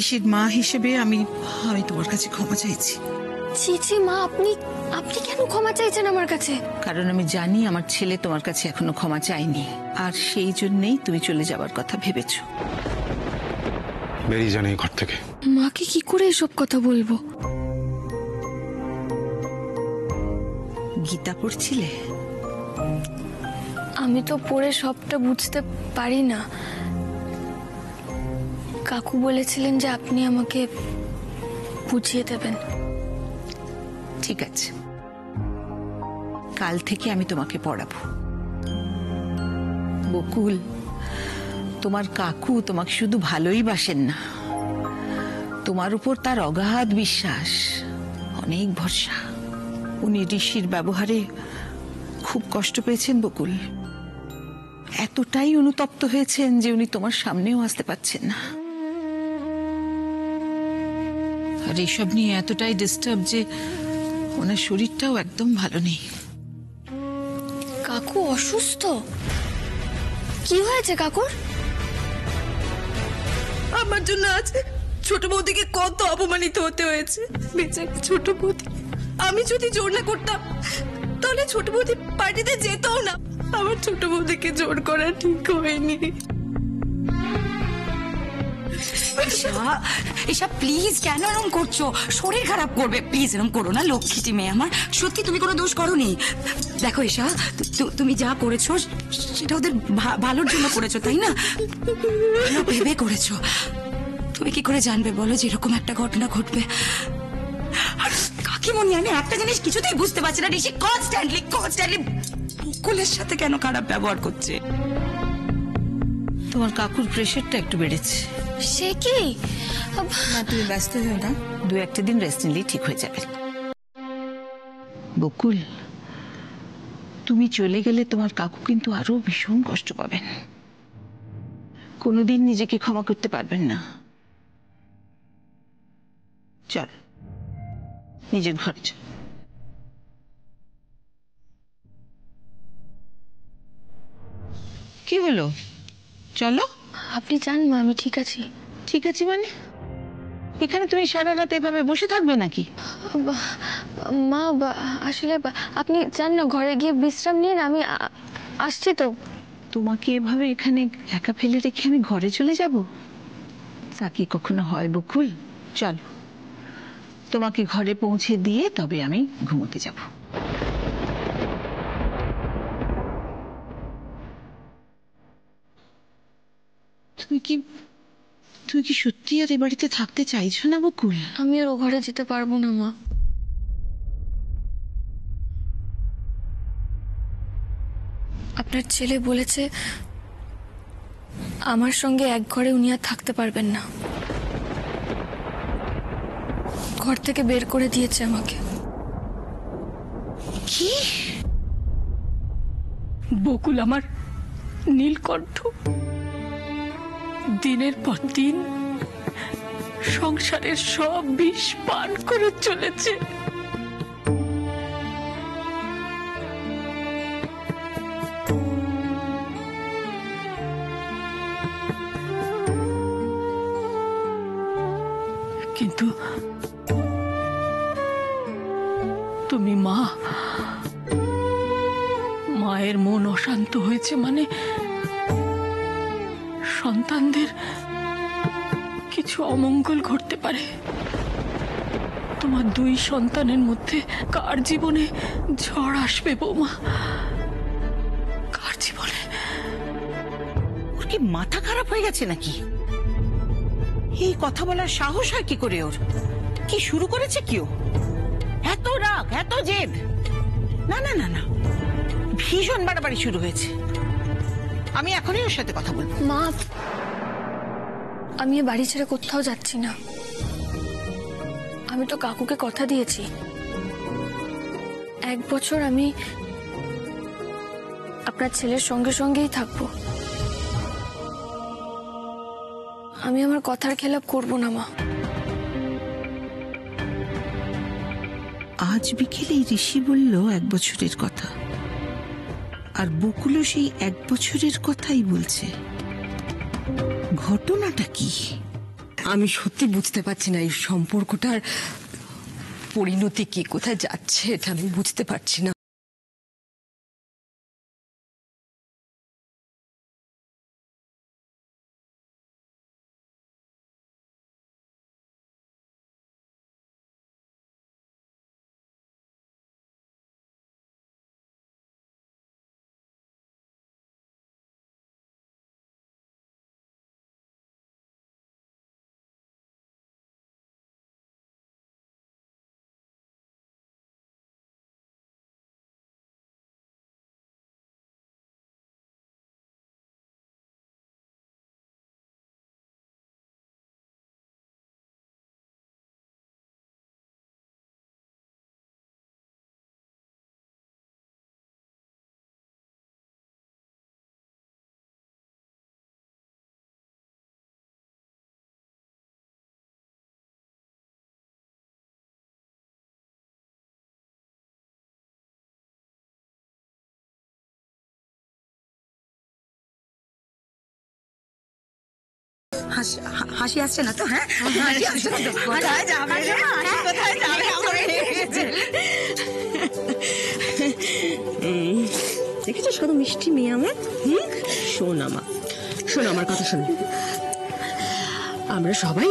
ঋষির মা হিসেবে আমি তোমার কাছে ক্ষমা চাইছি। ছি ছি মা, আপনি কেন ক্ষমা চাইছেন আমার কাছে? কারণ আমি জানি আমার ছেলে তোমার কাছে এখনো ক্ষমা চায়নি, আর সেই জন্যই তুমি চলে যাবার কথা ভেবেছো। বেরিয়ে যান এই ঘর থেকে। মাকে কি করে এসব কথা বলবো? গীতা পড়ছিলে? আমি তো পড়ে সবটা বুঝতে পারি না। কাকু বলেছিলেন যে আপনি আমাকে বুঝিয়ে দেবেন। ঠিক আছে, কাল থেকে আমি তোমাকে পড়াবো। বকুল, তোমার কাকু তোমাকে শুধু ভালোই বাসেন না, তোমার উপর তার অগাধ বিশ্বাস, অনেক ভরসা। উনি ঋষির ব্যবহারে খুব কষ্ট পেয়েছেন বকুল, এতটাই অনুতপ্ত হয়েছেন যে উনি তোমার সামনেও আসতে পারছেন না। আর এসব নিয়ে এতটাই ডিস্টার্ব যে ওনার শরীরটাও একদম ভালো নেই। কাকু অসুস্থ? কি হয়েছে কাকুর? আমার জন্য আজ ছোট বৌদিকে কত অপমানিত হতে হয়েছে। বেচারি ছোট বৌদি, আমি যদি জোর না করতাম তাহলে ছোট বৌদি পার্টিতে যেতও না। আমার ছোট বৌদিকে জোর করা ঠিক হয়নি। ঈশা প্লিজ কেন এরকম করছো? শরীর খারাপ করবে, প্লিজ এরকম করো না। লক্ষ্মীটি মেয়ে আমার, সত্যি তুমি কোনো দোষ করোনি। দেখো ঈশা, তুমি যা করেছো সেটা ওদের ভালোর জন্য করেছো, তাই না? ভালো ভেবে করেছো। তুমি কি করে জানবে বলো যে এরকম একটা ঘটনা ঘটবে? আর কাকিমণি, আমি একটা জিনিস কিছুতেই বুঝতে পারছি না, ঋষি কনস্ট্যান্টলি বকুলের সাথে কেন খারাপ ব্যবহার করছে? তোমার কাকুর প্রেশারটা একটু বেড়েছে। সে কি? না, তুমি ব্যস্ত হও না, 2-1 দিন রেস্ট নিলেই ঠিক হয়ে যাবে। বকুল, তুমি চলে গেলে তোমার কাকু কিন্তু আরো ভীষণ কষ্ট পাবেন, কোনোদিন নিজেকে ক্ষমা করতে পারবেন না। চল নিজের ঘরে চল। কি হলো? চলো। আপনি জান মা, আমি ঠিক আছি। ঠিক আছে মানে? এখানে তুমি সারা রাত এভাবে বসে থাকবে নাকি? মা আসলে আপনি যান না, ঘরে গিয়ে বিশ্রাম নিন, আমি আসছি তো। তোমাকে এভাবে এখানে একা ফেলে রেখে আমি ঘরে চলে যাব? তা কি কখনো হয় বকুল? চলো, তোমাকে ঘরে পৌঁছে দিয়ে তবে আমি ঘুমোতে যাব। তুমি কি সত্যি আর এ বাড়িতে থাকতে চাইছো না বকুল? আমি আর ও ঘরে যেতে পারবো না মা। আপনার ছেলে বলেছে আমার সঙ্গে এক ঘরে উনি আর থাকতে পারবেন না, ঘর থেকে বের করে দিয়েছে আমাকে। কি? বকুল আমার নীলকণ্ঠ দিনের পর দিন সংসারের সব বিষ পান করে চলেছে। কিন্তু তুমি মায়ের মন অশান্ত হয়েছে মানে সন্তানদের কিছু অমঙ্গল ঘটতে পারে। তোমার 2 সন্তানের মধ্যে কার জীবনে ঝড় আসবে বৌমা? কার জীবনে? ওর কি মাথা খারাপ হয়ে গেছে নাকি? এই কথা বলার সাহস হয় কি করে ওর? কি শুরু করেছে কি ও? এত রাগ, এত জেদ? না না না না, ভীষণ বাড়াবাড়ি শুরু হয়েছে। আমি এখনই ওর সাথে কথা বলবো। মা, আমি বাড়ি ছেড়ে কোথাও যাচ্ছি না। আমি তো কাকুকে কথা দিয়েছি 1 বছর আমি আপনার ছেলের সঙ্গে সঙ্গেই থাকবো। আমি আমার কথার খেলাপ করব না মা। আজ বিকেলে ঋষি বলল 1 বছরের কথা, আর বকুলও সেই 1 বছরের কথাই বলছে। ঘটনাটা কি? আমি সত্যি বুঝতে পারছি না এই সম্পর্কটার পরিণতি কি, কোথায় যাচ্ছে এটা আমি বুঝতে পারছি না। হাসি আসছে না তো? হ্যাঁ, হাসি আসছে না তো? কোথায় যাবে রে? কোথায় যাবে আমার দেখেছো শুধু মিষ্টি মেয়ে আমার। শোন আমার কথা শোন, আমরা সবাই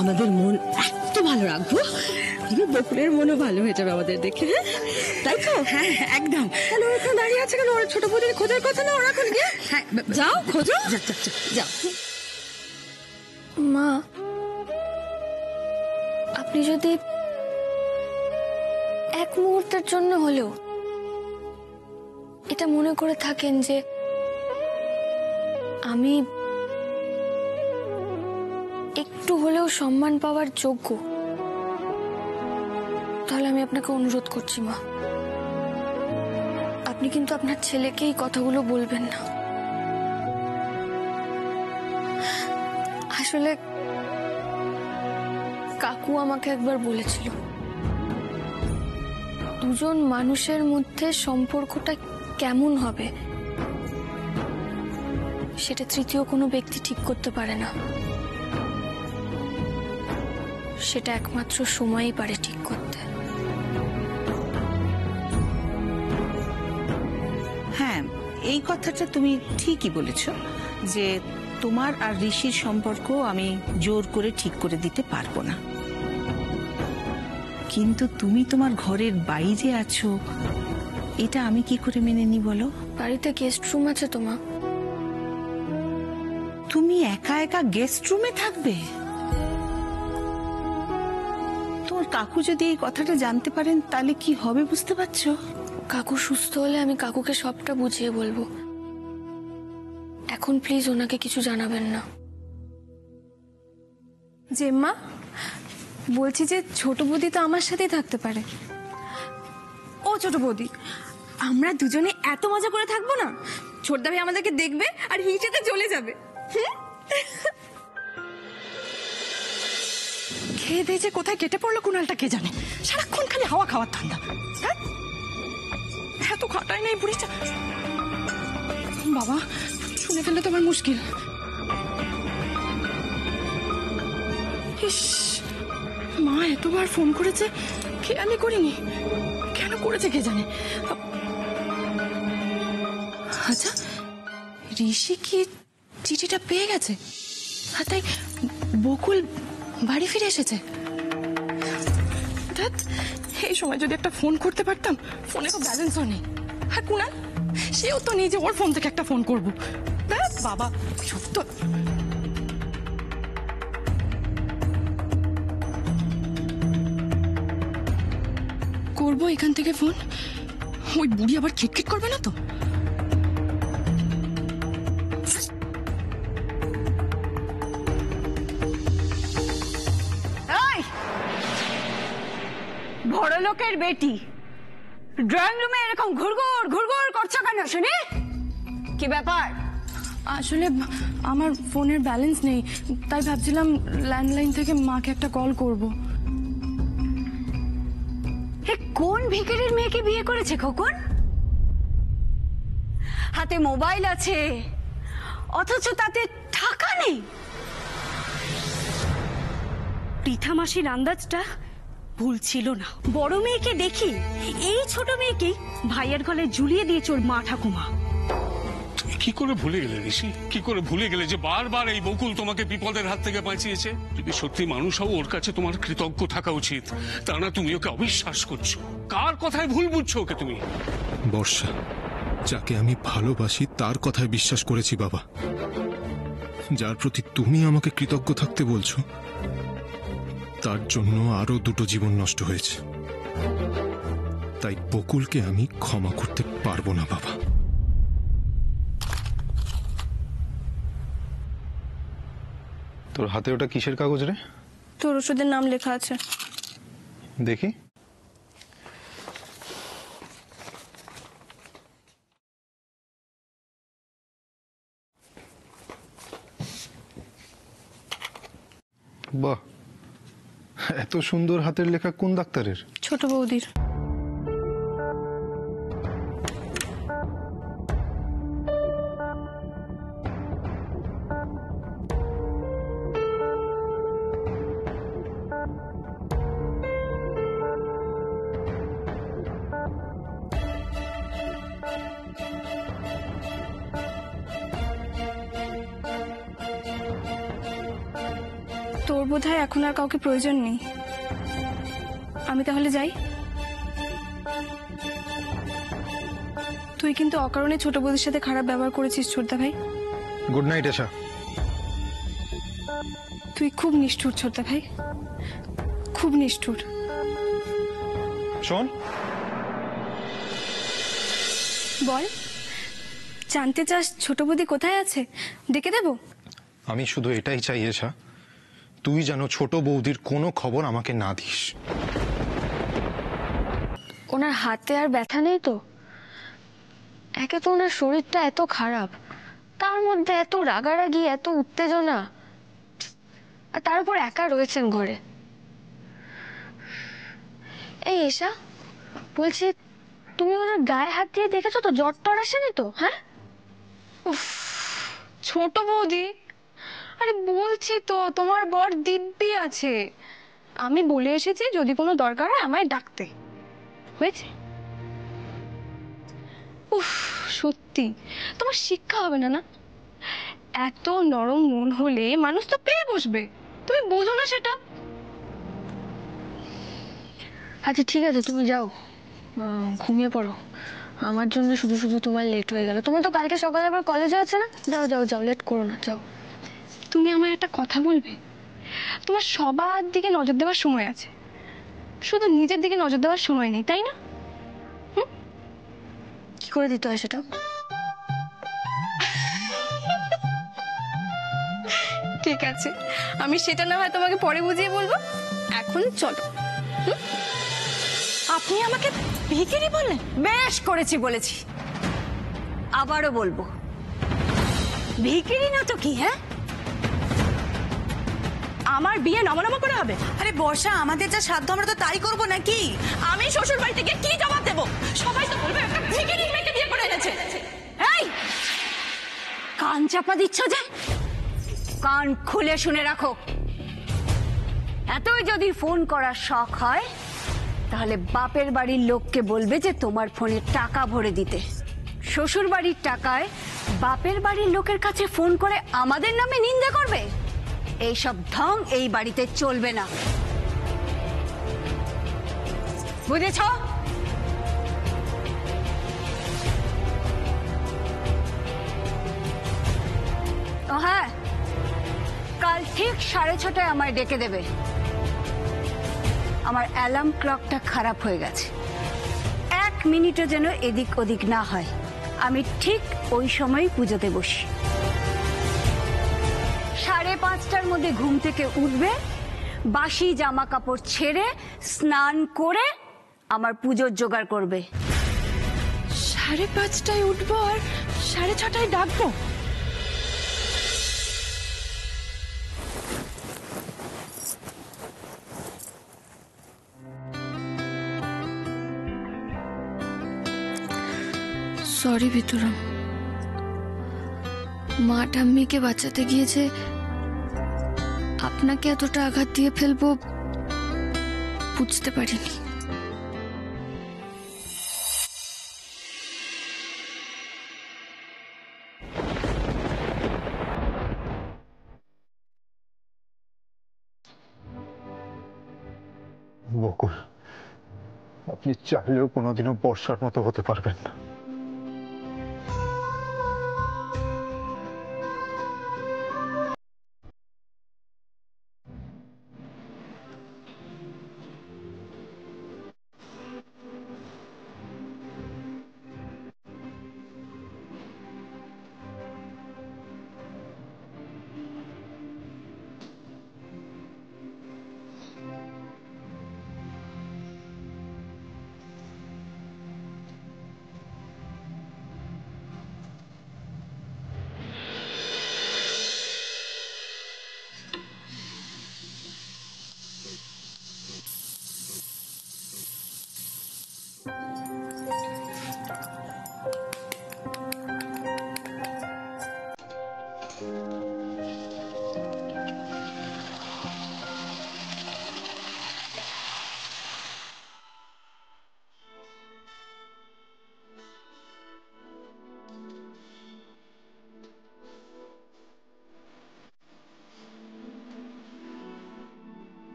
আমাদের মন এত ভালো রাখবো, বকুলের মনও ভালো হয়ে যাবে আমাদের দেখে। হ্যাঁ তাই তো? হ্যাঁ একদম। তাহলে ওরা এখন দাঁড়িয়ে আছে কেন? ওরা ছোট বৌদিকে খোঁজার কথা না? ওরা এখন গিয়ে যাও খোঁজো, যাও। মা, আপনি যদি এক মুহূর্তের জন্য হলেও এটা মনে করে থাকেন যে আমি একটু হলেও সম্মান পাওয়ার যোগ্য, তাহলে আমি আপনাকে অনুরোধ করছি মা, আপনি কিন্তু আপনার ছেলেকে এই কথাগুলো বলবেন না। আসলে কাকু আমাকে একবার বলেছিল, দুজন মানুষের মধ্যে সম্পর্কটা কেমন হবে সেটা তৃতীয় কোনো ব্যক্তি ঠিক করতে পারে না, সেটা একমাত্র সময়ই পারে ঠিক করতে। হ্যাঁ, এই কথাটা তুমি ঠিকই বলেছ যে তোমার আর ঋষির সম্পর্ক আমি জোর করে ঠিক করে দিতে পারবো না, কিন্তু তুমি তোমার ঘরের বাইরে আছো এটা আমি কি করে মেনে নি বলো? বাড়িতে গেস্ট রুম আছে তো মা। তুমি একা একা গেস্ট রুমে থাকবে? তোমার কাকু যদি এই কথাটা জানতে পারেন তাহলে কি হবে বুঝতে পারছো? কাকু সুস্থ হলে আমি কাকুকে সবটা বুঝিয়ে বলবো, এখন প্লিজ ওনাকে কিছু জানাবেন না। জেম্মা, বলছি যে ছোট বৌদি তো আমার সাথেই থাকতে পারে। ও ছোট বৌদি, আমরা দুজনে এত মজা করে থাকবো না? ছোটদা ভাই আমাদেরকে দেখবে আর হিসেতে চলে যাবে। খেয়ে দিয়ে যে কোথায় কেটে পড়লো কুণালটা কে জানে, সারাক্ষণ খালি হাওয়া খাওয়ার ধান্দা। হ্যাঁ এত খাটাই নাই বুড়িটা। বাবা শুনে ফেললে তো আমার মুশকিল। ইস, মা এতবার ফোন করেছে, খেয়ালই করিনি, কেন করেছে কে জানে। আচ্ছা ঋষি কি চিঠিটা পেয়ে গেছে? আর তাই বকুল বাড়ি ফিরে এসেছে? এই সময় যদি একটা ফোন করতে পারতাম, ফোনে তো ব্যালেন্সও নেই। আর কুণাল সেও তো নেই যে ওর ফোন থেকে একটা ফোন করবো। বাবা সত্য করবো এখান থেকে ফোন, ওই বুড়ি আবার খিটখিট করবে না তো? বড় লোকের বেটি ড্রয়িং রুমে এরকম ঘুরঘুর ঘুরঘুর করছো কেন শুনি? কি ব্যাপার? আসলে আমার ফোনের ব্যালেন্স নেই, তাই ভাবছিলাম ল্যান্ডলাইন থেকে মাকে একটা কল করব। কোন ভিখারির মেয়েকে বিয়ে করেছে খোকন? হাতে মোবাইল আছে অথচ তাতে টাকা নেই। পৃথা মাসির আন্দাজটা ভুল ছিল না। বড় মেয়েকে দেখি এই ছোট মেয়েকেই ভাইয়ের গলায় ঝুলিয়ে দিয়েছে ওর মা ঠাকুমা। তুমি কি করে ভুলে গেলে ঋষি? কি করে ভুলে গেলে যে বারবার এই বকুল তোমাকে বিপদের হাত থেকে বাঁচিয়েছে? যদি সত্যি মানুষ হও, ওর কাছে তোমার কৃতজ্ঞ থাকা উচিত। তা না তুমি ওকে অবিশ্বাস করছো। কার কথায় ভুল বুঝছো ওকে তুমি? বর্ষা, যাকে আমি ভালোবাসি তার কথায় বিশ্বাস করেছি বাবা। যার প্রতি তুমি আমাকে কৃতজ্ঞ থাকতে বলছো, তার জন্য আরো দুটো জীবন নষ্ট হয়েছে। তাই বকুলকে আমি ক্ষমা করতে পারবো না বাবা। তোর হাতে ওটা কিসের কাগজ রে? তোর ওষুধের নাম লেখা আছে। দেখি। বাহ, এত সুন্দর হাতের লেখা কোন ডাক্তারের? ছোট বৌদির। তোর বোধহয় এখন আর কাউকে প্রয়োজন নেই। আমি তাহলে যাই। তুই কিন্তু অকারণে ছোট বৌদির সাথে খারাপ ব্যবহার করেছিস ছোটদা ভাই। গুড নাইট এশা। তুই খুব নিষ্ঠুর ছোটদা ভাই, খুব নিষ্ঠুর। শোন, বল, জানতে চাস ছোট বৌদি কোথায় আছে? ডেকে দেবো? আমি শুধু এটাই চাই এশা, তুই যেন ছোট বৌদির কোনো খবর আমাকে না দিস। ওনার হাতে আর ব্যথা নেই তো? একে তো ওনার শরীরটা এত খারাপ, তার মধ্যে এত রাগারাগি, এত উত্তেজনা, আর তার উপর একা রয়েছেন ঘরে। এই এশা, বলছি তুমি ওনার গায়ে হাত দিয়ে দেখেছো তো? জ্বর টর আসেনি তো? হ্যাঁ, ছোট বৌদি, আরে বলছি তো তোমার বর দিব্যি আছে। আমি বলে এসেছি যদি কোনো দরকার হয় আমায় ডাকতে। হয়েছে? উফ, সত্যি তোমার শিক্ষা হবে না? না, এত নরম মন হলে মানুষ তো পেয়ে বসবে, তুমি বোঝো না সেটা? আচ্ছা ঠিক আছে, তুমি যাও, ঘুমিয়ে পড়ো। আমার জন্য শুধু শুধু তোমার লেট হয়ে গেল। তোমার তো কালকে সকালে আবার কলেজে আছে না? যাও যাও যাও, লেট করো না, যাও। তুমি আমায় একটা কথা বলবে? তোমার সবার দিকে নজর দেওয়ার সময় আছে, শুধু নিজের দিকে নজর দেওয়ার সময় নেই, তাই না? কি করে দিতে হয় সেটা? ঠিক আছে, আমি সেটা না হয় তোমাকে পরে বুঝিয়ে বলবো। এখন চলো। আপনি আমাকে ভিখিরি বললেন? বেশ করেছি বলেছি, আবারও বলবো, ভিখিরি না তো কি? হ্যাঁ, আমার বিয়ে নমনম করে হবে? আরে বর্ষা, আমাদের যা সাধ্য আমরা তো তাই করবো নাকি? আমি শ্বশুর বাড়ি থেকে কি জবাব দেবো? সবাই তো বলবে একটা ভিখিরির মেয়েকে বিয়ে করে এনেছে। এই, কান চাপা দিচ্ছ যে? কান খুলে শুনে রাখো। এতই যদি ফোন করার শখ হয়, তাহলে বাপের বাড়ির লোককে বলবে যে তোমার ফোনে টাকা ভরে দিতে। শ্বশুর বাড়ির টাকায় বাপের বাড়ির লোকের কাছে ফোন করে আমাদের নামে নিন্দা করবে? এইসব ঢং এই বাড়িতে চলবে না, বুঝেছ? ও হ্যাঁ, কাল ঠিক 6:30 আমায় ডেকে দেবে। আমার অ্যালার্ম ক্লকটা খারাপ হয়ে গেছে, 1 মিনিটও যেন এদিক ওদিক না হয়। আমি ঠিক ওই সময় পুজোতে বসি। 5:30টার মধ্যে ঘুম থেকে উঠবে, বাসি জামা কাপড় ছেড়ে স্নান করে আমার পুজোর জোগাড় করবে। 5:30টায় উঠবো আর 6:30টায় ডাকবো? সরি ভিতরম, মা ঠাম্মিকে বাঁচাতে গিয়েছে আপনাকে এতটা আঘাত দিয়ে ফেলবো বুঝতে পারিনি। বকুল, আপনি চাইলেও কোনোদিনও বর্ষার মতো হতে পারবেন না।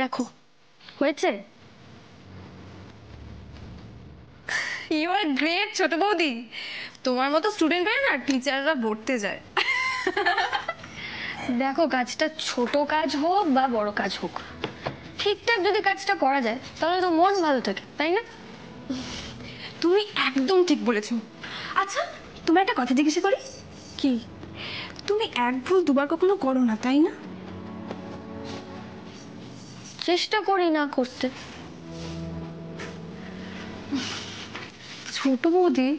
দেখো হয়েছে। ইউ আর গ্রেট ছোট বৌদি, তোমার মতো স্টুডেন্টরা না টিচাররা ভরতে যায়। দেখো কাজটা ছোট কাজ হোক বা বড় কাজ হোক, ঠিকঠাক যদি কাজটা করা যায় তাহলে তো মন ভালো থাকে, তাই না? তুমি একদম ঠিক বলেছো। আচ্ছা তোমার একটা কথা জিজ্ঞাসা করি, কি? তুমি এক ভুল দুবার কখনো করো না, তাই না? চেষ্টা করি না করতে। ছোট বৌদি,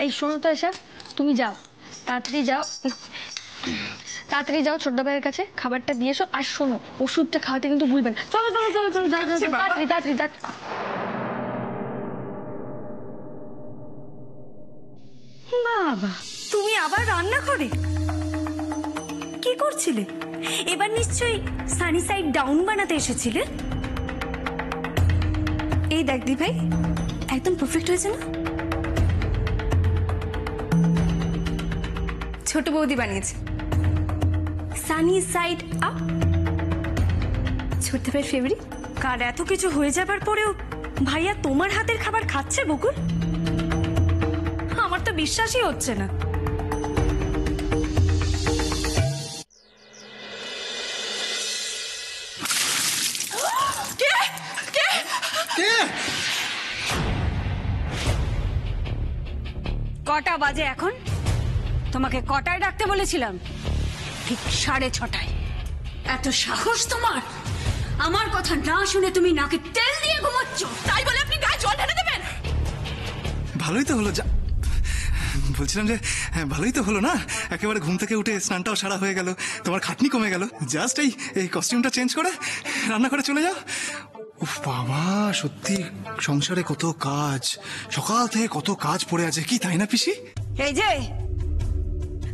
এই শোনো তো এসা, তুমি যাও, তাড়াতাড়ি যাও, তাড়াতাড়ি যাও ছোট্ট ভাইয়ের কাছে খাবারটা দিয়ে এসো। আর শোনো, ওষুধটা খাওয়াতে কিন্তু ভুলবেন না। চলো চলো চলো চলো, যাও যাও, তাড়াতাড়ি তাড়াতাড়ি তাড়াতাড়ি। বাবা, তুমি আবার রান্না করে কি করছিলে? এবার নিশ্চয়ই সানি সাইড ডাউন বানাতে এসেছিলে। এই দেখ দি ভাই, একদম পারফেক্ট হয়েছে না? ছোট বৌদি বানিয়েছে সানি সাইড আপ। ছোট্ট ভাইয়ের ফেভারিট। কার এত কিছু হয়ে যাবার পরেও ভাইয়া তোমার হাতের খাবার খাচ্ছে বকুল? আমার তো বিশ্বাসই হচ্ছে না। কটা বাজে এখন? তোমাকে কটায় ডাকতে বলেছিলাম? ঠিক 6:30। এত সাহস তোমার? আমার কথা না শুনে তুমি নাকে তেল দিয়ে ঘুমোচ্ছ, তাই বলে আপনি গায়ে জল ঢেলে দেবেন? ভালোই তো হলো, বলছিলাম যে ভালোই তো হলো না, একেবারে ঘুম থেকে উঠে স্নানটাও সারা হয়ে গেল, তোমার খাটনি কমে গেল। জাস্ট এই কস্টিউমটা চেঞ্জ করে রান্না করে চলে যাও। উফ বাবা, সত্যি সংসারে কত কাজ, সকাল থেকে কত কাজ পড়ে আছে কি, তাই না পিসি? এই যে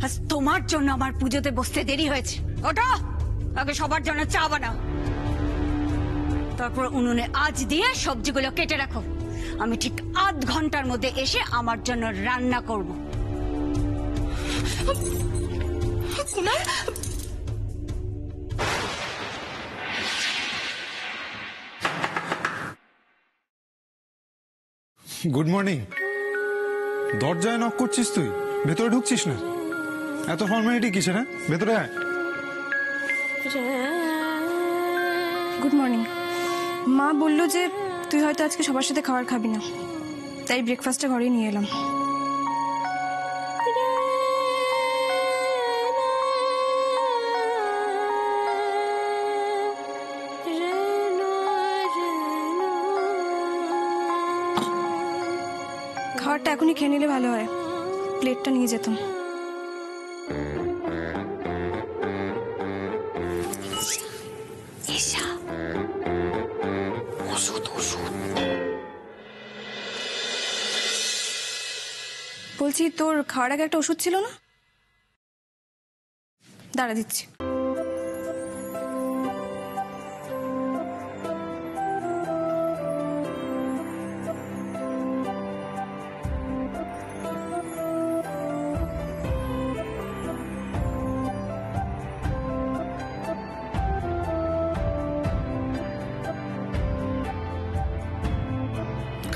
আজ তোমার জন্য আমার পুজোতে বসতে দেরি হয়েছে। ওটা আগে সবার জন্য চা বানাও, তারপর উনুনে আঁচ দিয়ে সবজিগুলো কেটে রাখো। আমি ঠিক আধ ঘন্টার মধ্যে এসে আমার জন্য রান্না করব। Good morning. দরজায় নক করছিস তুই, ভেতরে ঢুকছিস না? এত ফর্মালিটি কিসের? হ্যাঁ, ভেতরে আয়। Good morning. মা বললো যে তুই হয়তো আজকে সবার সাথে খাবার খাবি না, তাই ব্রেকফাস্টটা ঘরেই নিয়ে এলাম। খাবারটা এখনই খেয়ে নিলে ভালো হয়, প্লেটটা নিয়ে যেতাম। ওষুধ ওষুধ তোর খাওয়ার আগে একটা ওষুধ ছিল না? দাঁড়া দিচ্ছি।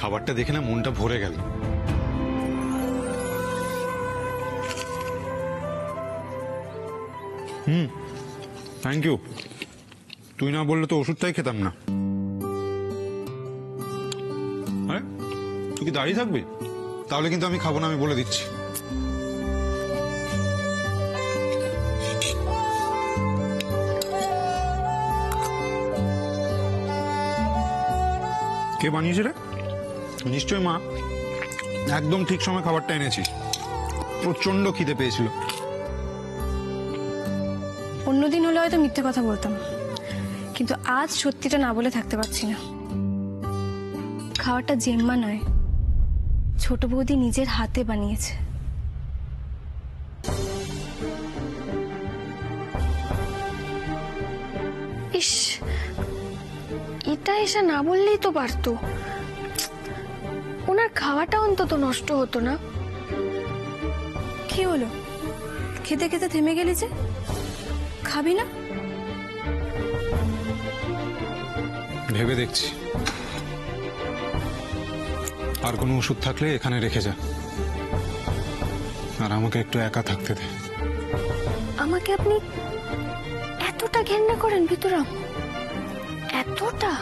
খাবারটা দেখে না মনটা ভরে গেল। Thank you. তুই না বললে তো ওষুধটাই খেতাম না। আরে তুই কি দাঁড়িয়ে থাকবি? তাহলে কিন্তু আমি খাবো না, আমি বলে দিচ্ছি। কে বানিয়েছে রে? নিশ্চয় মা। একদম ঠিক সময় খাবারটা এনেছিস। প্রচন্ড খিদে পেয়েছিল। অন্যদিন হলে হয়তো মিথ্যে কথা বলতাম, কিন্তু আজ সত্যিটা না বলে থাকতে পারছি না। খাবারটা জেম্মা নয়, ছোট বৌদি নিজের হাতে বানিয়েছে। ইস, এটা এসে না বললেই তো পারতো। ওনার খাওয়াটা অন্তত নষ্ট হতো না। কি হলো, খেতে খেতে থেমে গেলি যে? খাবি না? ভেবে দেখছি। আর কোনো ওষুধ থাকলে এখানে রেখে যা, আর আমাকে একটু একা থাকতে দে। আমাকে আপনি এতটা ঘেন্না করেন ভিতরাম? এতটা?